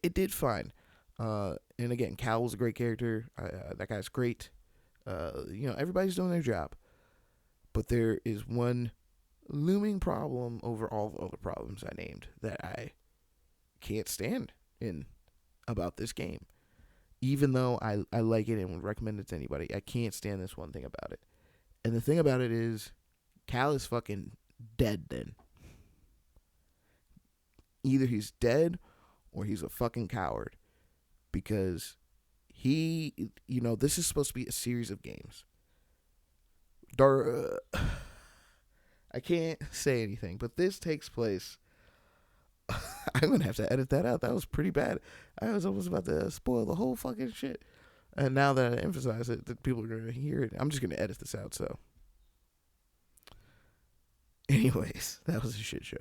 it did fine. And again, Cal was a great character. That guy's great. Everybody's doing their job. But there is one looming problem over all the other problems I named that I can't stand in about this game. Even though I like it and would recommend it to anybody, I can't stand this one thing about it. And the thing about it is, Cal is fucking dead then. Either he's dead or he's a fucking coward. Because this is supposed to be a series of games. I can't say anything, but this takes place. I'm going to have to edit that out. That was pretty bad. I was almost about to spoil the whole fucking shit. And now that I emphasize it, that people are going to hear it, I'm just going to edit this out, so. Anyways, that was a shit show.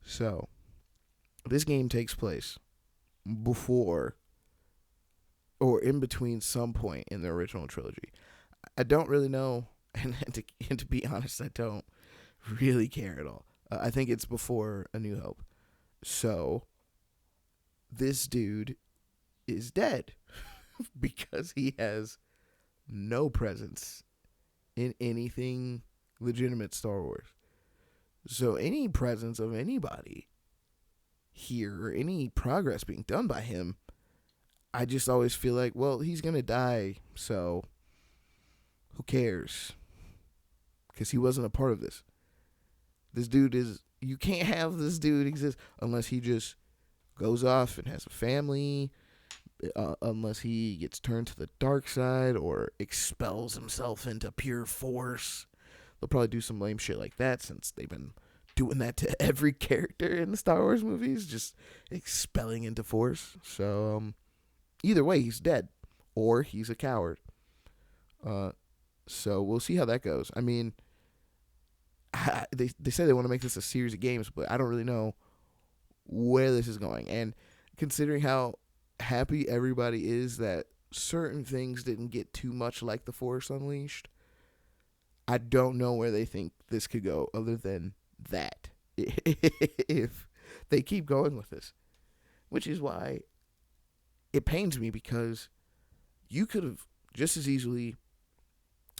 So, this game takes place before or in between some point in the original trilogy. I don't really know, and to be honest, I don't really care at all. I think it's before A New Hope. So, this dude is dead because he has no presence in anything legitimate Star Wars. So, any presence of anybody here or any progress being done by him, I just always feel like, well, he's going to die, so who cares? Because he wasn't a part of this. This dude you can't have this dude exist unless he just goes off and has a family, unless he gets turned to the dark side or expels himself into pure force. They'll probably do some lame shit like that since they've been doing that to every character in the Star Wars movies, just expelling into force. So, either way, he's dead or he's a coward. So we'll see how that goes. I mean, they say they want to make this a series of games, but I don't really know where this is going. And considering how happy everybody is that certain things didn't get too much like The Force Unleashed, I don't know where they think this could go other than that. If they keep going with this. Which is why it pains me, because you could have just as easily...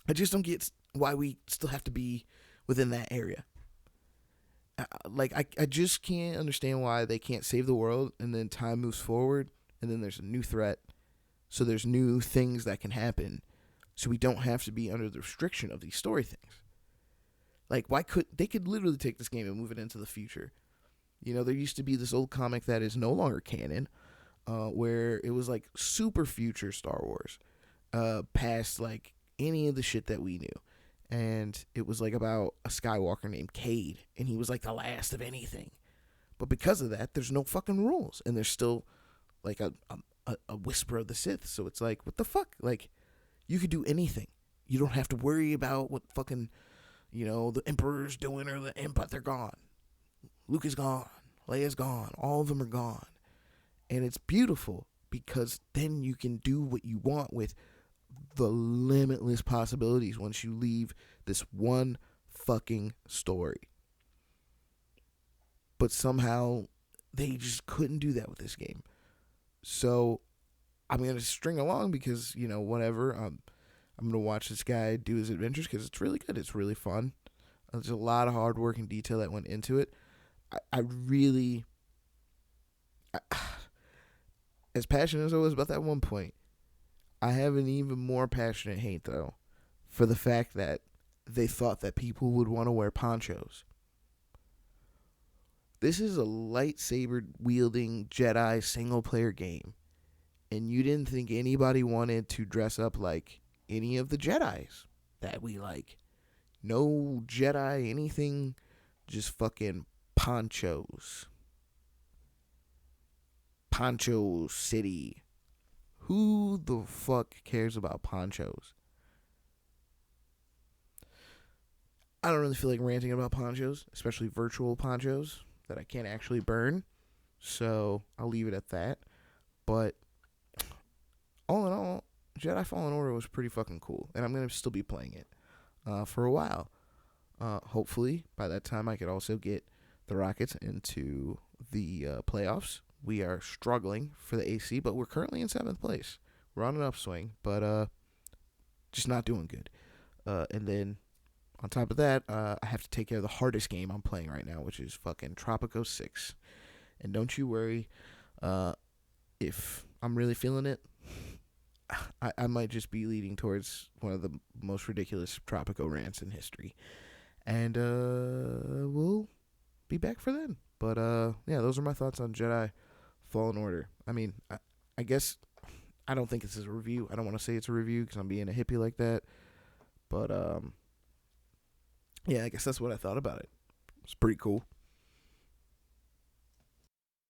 I just don't get why we still have to be within that area. I just can't understand why they can't save the world and then time moves forward and then there's a new threat. So there's new things that can happen. So we don't have to be under the restriction of these story things. Like, they could literally take this game and move it into the future. There used to be this old comic that is no longer canon, where it was like super future Star Wars, past like any of the shit that we knew. And it was like about a Skywalker named Cade, and he was like the last of anything. But because of that, there's no fucking rules, and there's still like a whisper of the Sith. So it's like, what the fuck? Like, you could do anything. You don't have to worry about what fucking, the Emperor's doing or the Imp, but they're gone. Luke is gone. Leia's gone. All of them are gone. And it's beautiful because then you can do what you want with the limitless possibilities once you leave this one fucking story. But somehow they just couldn't do that with this game. So I'm going to string along because, whatever. I'm going to watch this guy do his adventures because it's really good. It's really fun. There's a lot of hard work and detail that went into it. I really... as passionate as I was about that one point, I have an even more passionate hate, though, for the fact that they thought that people would want to wear ponchos. This is a lightsaber-wielding Jedi single-player game, and you didn't think anybody wanted to dress up like any of the Jedis that we like. No Jedi anything, just fucking ponchos. Poncho City. Who the fuck cares about ponchos? I don't really feel like ranting about ponchos, especially virtual ponchos that I can't actually burn. So I'll leave it at that. But all in all, Jedi Fallen Order was pretty fucking cool. And I'm going to still be playing it for a while. Hopefully, by that time, I could also get the Rockets into the playoffs, we are struggling for the AC, but we're currently in 7th place. We're on an upswing, but just not doing good. And then on top of that, I have to take care of the hardest game I'm playing right now, which is fucking Tropico 6. And don't you worry, if I'm really feeling it, I might just be leading towards one of the most ridiculous Tropico rants in history. And we'll be back for then. But yeah, those are my thoughts on Jedi Fallen Order. I mean, I guess I don't think this is a review. I don't want to say it's a review because I'm being a hippie like that. But yeah, I guess that's what I thought about it. It's pretty cool.